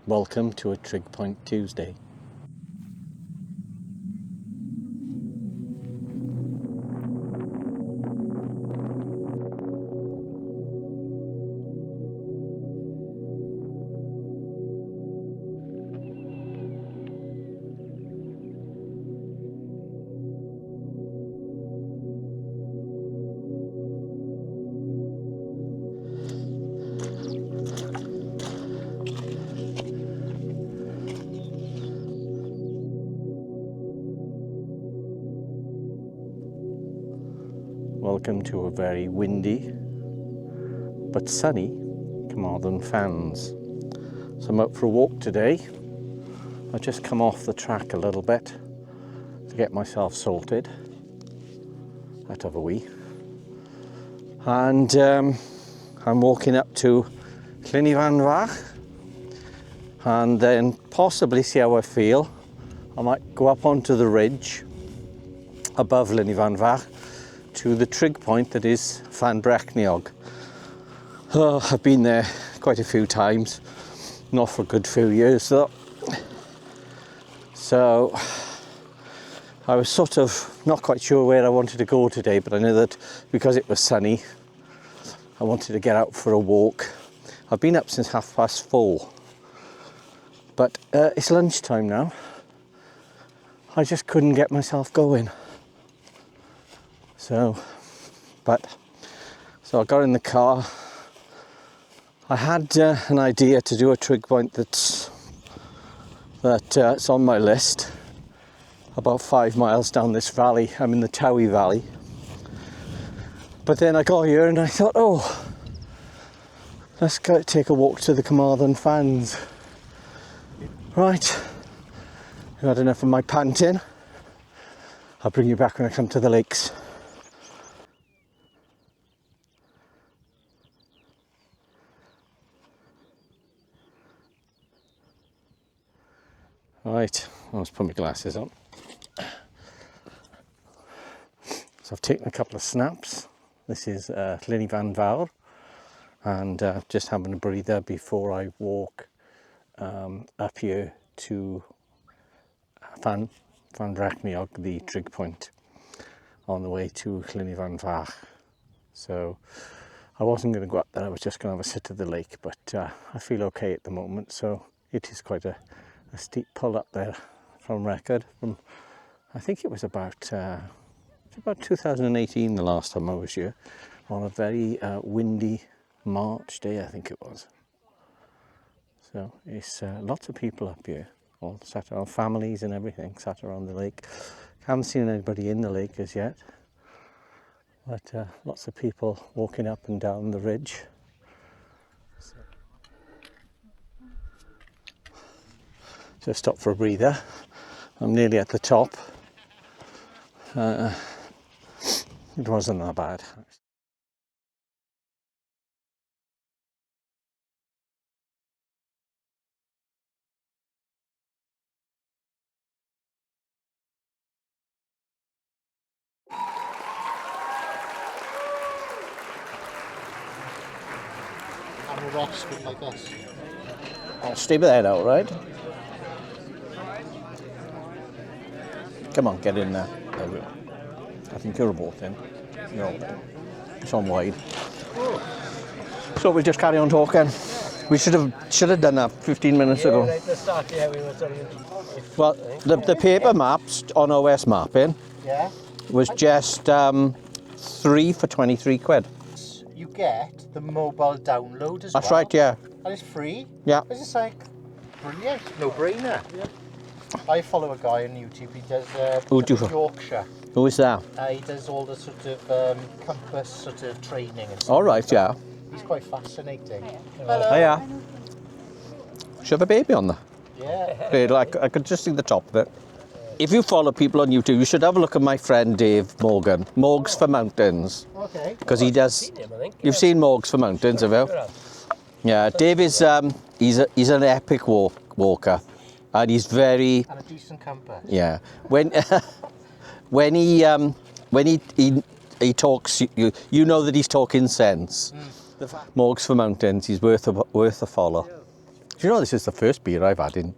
Welcome to a Trig Point Tuesday. Welcome to a very windy but sunny Carmarthen Fans. So I'm out for a walk today. I've just come off the track a little bit to get myself sorted. I'd have a wee. And I'm walking up to Llyn y Fach and then possibly see how I feel. I might go up onto the ridge above Llyn y Fach to the trig point that is Fan Brecheiniog. Oh, I've been there quite a few times, not for a good few years though. So I was sort of not quite sure where I wanted to go today, but I knew that because it was sunny, I wanted to get out for a walk. I've been up since 4:30, but it's lunchtime now. I just couldn't get myself going. So I got in the car. I had an idea to do a trig point that's on my list, about 5 miles down this valley. I'm in the Towie Valley. But then I got here and I thought, oh, let's go take a walk to the Carmarthen Fans. Right, I've had enough of my panting. I'll bring you back when I come to the lakes. Right, I'll just put my glasses on. So I've taken a couple of snaps. This is Llyn y Fach, and just having a breather before I walk up here to Fan Brecheiniog, the trig point, on the way to Llyn y Fach. So I wasn't going to go up there, I was just going to have a sit at the lake, but I feel okay at the moment, so it is quite a steep pull up there from record. I think it was about 2018 the last time I was here, on a very windy March day, I think it was. So it's lots of people up here, all sat around, families and everything, sat around the lake. Haven't seen anybody in the lake as yet, but lots of people walking up and down the ridge. Just stop for a breather. I'm nearly at the top. It wasn't that bad. And a rocks like this. I'll stay with that out, right? Come on, get in there. There we go. I think you're a boat then. No, it's on wide. So we'll just carry on talking. We should have done that 15 minutes ago. Right at the start, yeah, we were talking. Well, the paper maps on OS Mapping was just 3 for 23 quid. You get the mobile download as well. That's right, yeah. And it's free. Yeah. It's just like brilliant, no-brainer. Yeah. I follow a guy on YouTube. He does Yorkshire. Who is that? He does all the sort of compass sort of training and stuff. All right, yeah. He's quite fascinating. Oh, yeah. Should have a baby on there. Yeah. Great, like, I could just see the top of it. If you follow people on YouTube, you should have a look at my friend Dave Morgan, Morgs for Mountains. Okay. Because he does. You've seen Morgs for Mountains, have you? Yeah, Dave is he's an epic walker, and he's very. And a decent compass. Yeah, when he talks, you know that he's talking sense. Morgs for Mountains, he's worth a follow. Do you know this is the first beer I've had in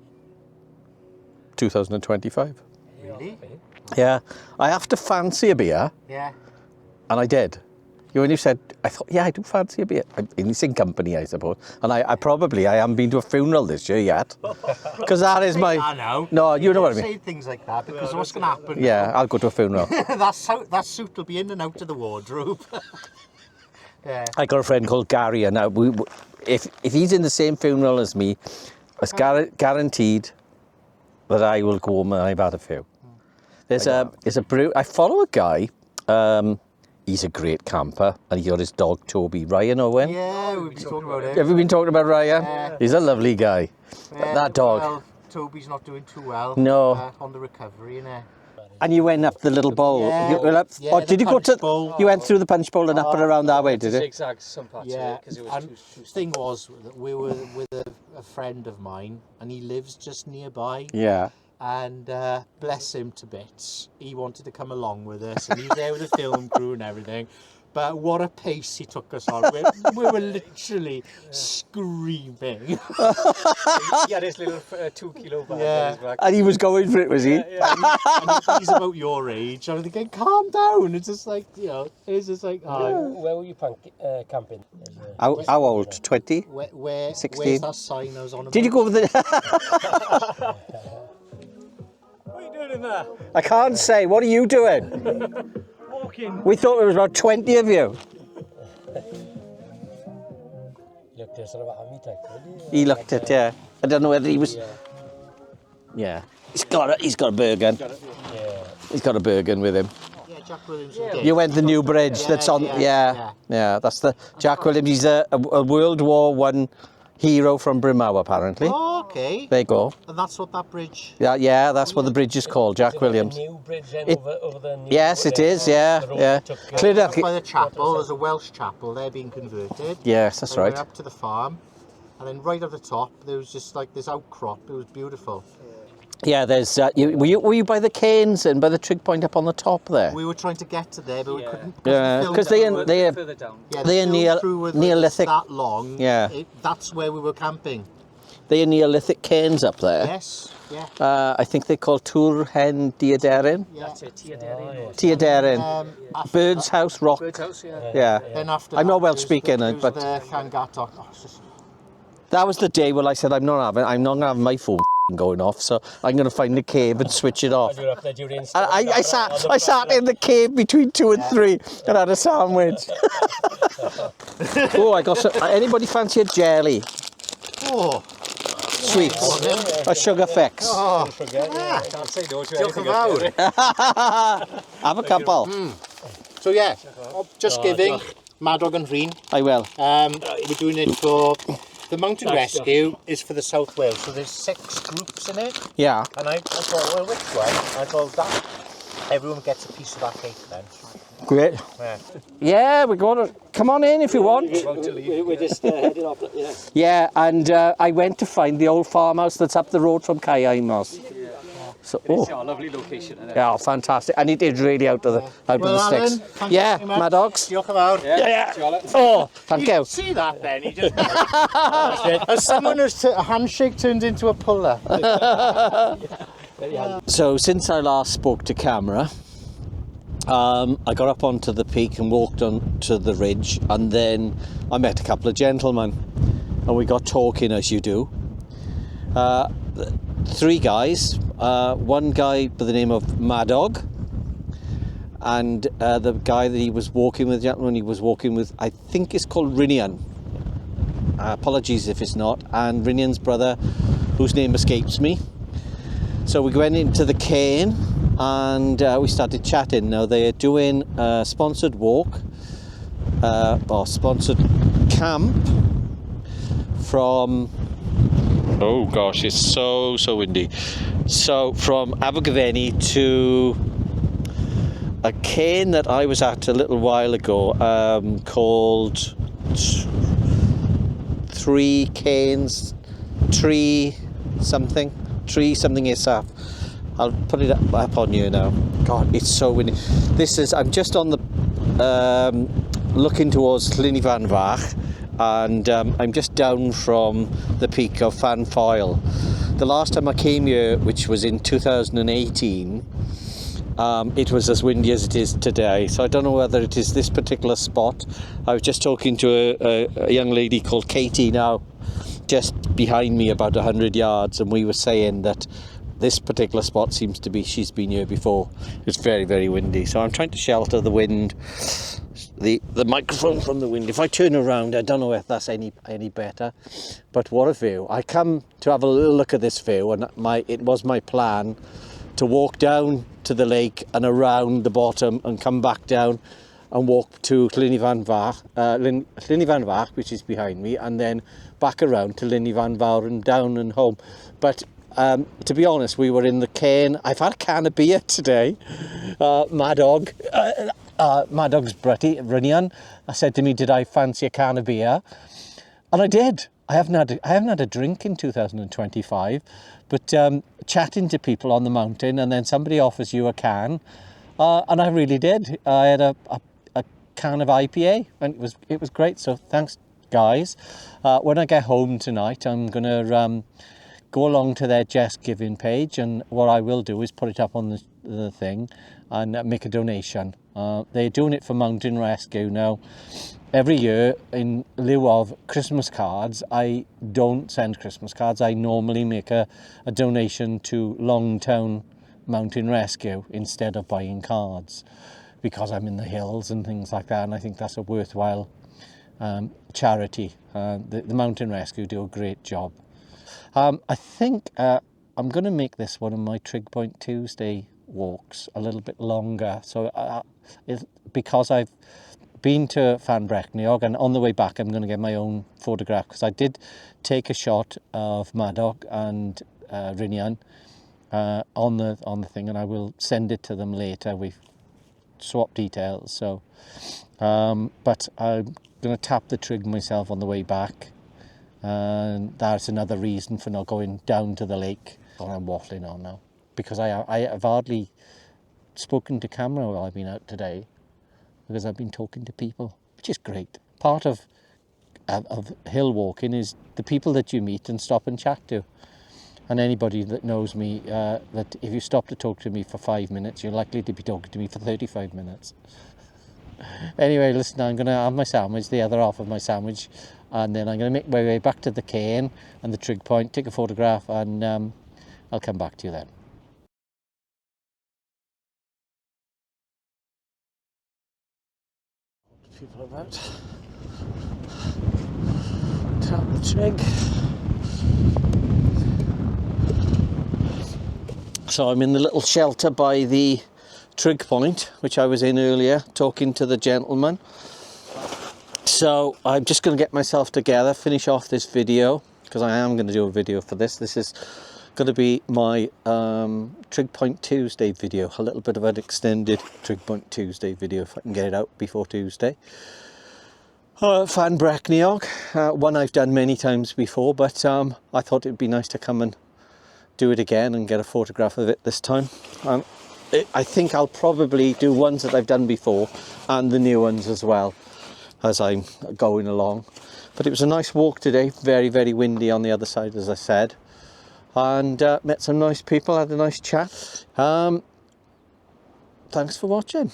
2025? Really? Yeah, I have to fancy a beer, Yeah. and I did. When you said, I thought, yeah, I do fancy a beer. In the same company, I suppose. And I haven't been to a funeral this year yet. Because that is my... I know. No, you know what I mean. Say things like that because what's going to happen? Yeah, I'll go to a funeral. that suit will be in and out of the wardrobe. Yeah. I got a friend called Gary, and if he's in the same funeral as me, it's guaranteed that I will go home and I've had a few. There's a brew. I follow a guy. He's a great camper, and he got his dog Toby. Ryan Owen. Yeah, we've been talking about him. Have you been talking about Ryan? Yeah. He's a lovely guy. Yeah, That dog. Well, Toby's not doing too well. No. On the recovery, innit? And you went up the little bowl. Yeah. You went up, Yeah, or did the you go punch to? bowl. You went through the punch bowl and up and around that way, did it? Zigzags some parts of Yeah, it because it was and too the thing was that we were with a friend of mine, and he lives just nearby. Yeah. And bless him to bits. He wanted to come along with us, and he was there with the film crew and everything. But what a pace he took us on. We were literally screaming. He had his little 2 kilo bag on his back. And he was going for it, was he? And he's about your age. I'm thinking, calm down. It's just like, it's just like, Where were you camping? How old? 20? where 16. where's that sign I was on about? Did you go over the... What are you doing in there? I can't say. What are you doing? Walking. We thought there was about 20 of you. Look, there's sort of a hammy type. He looked at, yeah. I don't know whether he was... Yeah. He's got a Bergen. Yeah. He's got a Bergen with him. Yeah, Jack Williams. You went the new bridge that's on... Yeah. That's the... Jack Williams, he's a World War I hero from Brimau, apparently. Oh, okay. There you go. And that's what that bridge... Yeah, that's what the bridge is called, Jack Williams. The new bridge then over the new... Yes, it is, yeah. Cleared up. Up by the chapel, there's a Welsh chapel there being converted. Yes, that's Then we right. went up to the farm, and then right at the top, there was just like this outcrop. It was beautiful. Yeah, there's... were you by the canes and by the Trig Point up on the top there? We were trying to get to there, but we couldn't. Yeah, because they're further down. they're Neolithic. That long. Yeah. That's where we were camping. They're Neolithic canes up there. Yes. Yeah. I think they're called Tŵr Hen Diaderin. Yeah. That's it, Tiaderin. Tiaderin. Bird's House Rock. Bird's House, yeah. Yeah. Then after I'm that, not Welsh there was speaking, there was but the Llangatok. Oh, it's just- that was the day when I said I'm not having my phone going off, so I'm going to find the cave and switch it off. You were up there during... I sat in the cave between 2 and 3 and had a sandwich. Oh, I got some. Anybody fancy a jelly? Oh. Sweets. A sugar fix. Oh. Yeah. Can't say no to Diolch anything yn up fawr. there. Have a couple. So yeah, just giving Madog Rhun. I will. We're doing it for the mountain rescue is for the South Wales. So there's 6 groups in it, Yeah. and I thought, well, which one? I thought that everyone gets a piece of that cake then. Great. Yeah, we're going to... Come on in if you want. We're just heading off, yeah. Yeah, and I went to find the old farmhouse that's up the road from Caimos. So, It's a lovely location, isn't it? yeah, fantastic. And it is really out of the Alan, sticks. thank Yeah, you very much. Maddox. Diolch yn fawr. Yeah. Oh, thank you. See that then? He just... As someone who's a handshake turned into a puller. So since I last spoke to camera, I got up onto the peak and walked on to the ridge, and then I met a couple of gentlemen and we got talking, as you do. 3 guys, one guy by the name of Madog, and the guy that he was walking with, gentleman he was walking with, I think it's called Rhunion. Apologies if it's not. And Rhunion's brother, whose name escapes me. So we went into the cane and we started chatting. Now they're doing a sponsored walk or sponsored camp from... Oh gosh, it's so windy. So from Abergavenny to a cane that I was at a little while ago called Three Canes, Tree something ISAF. I'll put it up on you now. God, it's so windy. I'm just on the looking towards Llyn y Fach, and I'm just down from the peak of Fan Foil. The last time I came here, which was in 2018, it was as windy as it is today, so I don't know whether it is this particular spot. I was just talking to a young lady called Katie now, just behind me about 100 yards, and we were saying that this particular spot seems to be, she's been here before. It's very, very windy, so I'm trying to shelter the wind, the microphone from the wind. If I turn around, I don't know if that's any better, but what a view. I come to have a little look at this view, and it was my plan to walk down to the lake and around the bottom and come back down and walk to Llyn y Fach, which is behind me, and then back around to Llyn y Fach and down and home. But to be honest, we were in the cane. I've had a can of beer today. Madog's Rhun said to me, did I fancy a can of beer? And I did. I haven't had a drink in 2025, but chatting to people on the mountain, and then somebody offers you a can, and I really did. I had a can of IPA, and it was great. So thanks, guys. When I get home tonight, I'm gonna go along to their Just Giving page, and what I will do is put it up on the thing and make a donation. They're doing it for mountain rescue now. Every year, in lieu of Christmas cards, I don't send Christmas cards. I normally make a donation to Longtown Mountain Rescue instead of buying cards, because I'm in the hills and things like that, and I think that's a worthwhile charity. The Mountain Rescue do a great job. I think I'm going to make this one of my Trig Point Tuesday walks a little bit longer, so because I've been to Fan Brecheiniog, and on the way back I'm going to get my own photograph, because I did take a shot of Madog and Rhun on the thing, and I will send it to them later. We've swapped details, so but I'm going to tap the trig myself on the way back, and that's another reason for not going down to the lake. Or I'm waffling on now, because I have hardly spoken to camera while I've been out today, because I've been talking to people, which is great. Part of hill walking is the people that you meet and stop and chat to. And anybody that knows me, that if you stop to talk to me for 5 minutes, you're likely to be talking to me for 35 minutes. Anyway, listen, I'm going to have my sandwich, the other half of my sandwich, and then I'm going to make my way back to the cane and the trig point, take a photograph, and I'll come back to you then. People about. Tap the trig. So I'm in the little shelter by the Trig Point, which I was in earlier, talking to the gentleman. So I'm just going to get myself together, finish off this video, because I am going to do a video for this. This is going to be my Trig Point Tuesday video, a little bit of an extended Trig Point Tuesday video, if I can get it out before Tuesday. Fan Brecheiniog, one I've done many times before, but I thought it'd be nice to come and do it again and get a photograph of it this time. I think I'll probably do ones that I've done before and the new ones as well as I'm going along. But it was a nice walk today, very, very windy on the other side, as I said, and met some nice people, had a nice chat. Thanks for watching.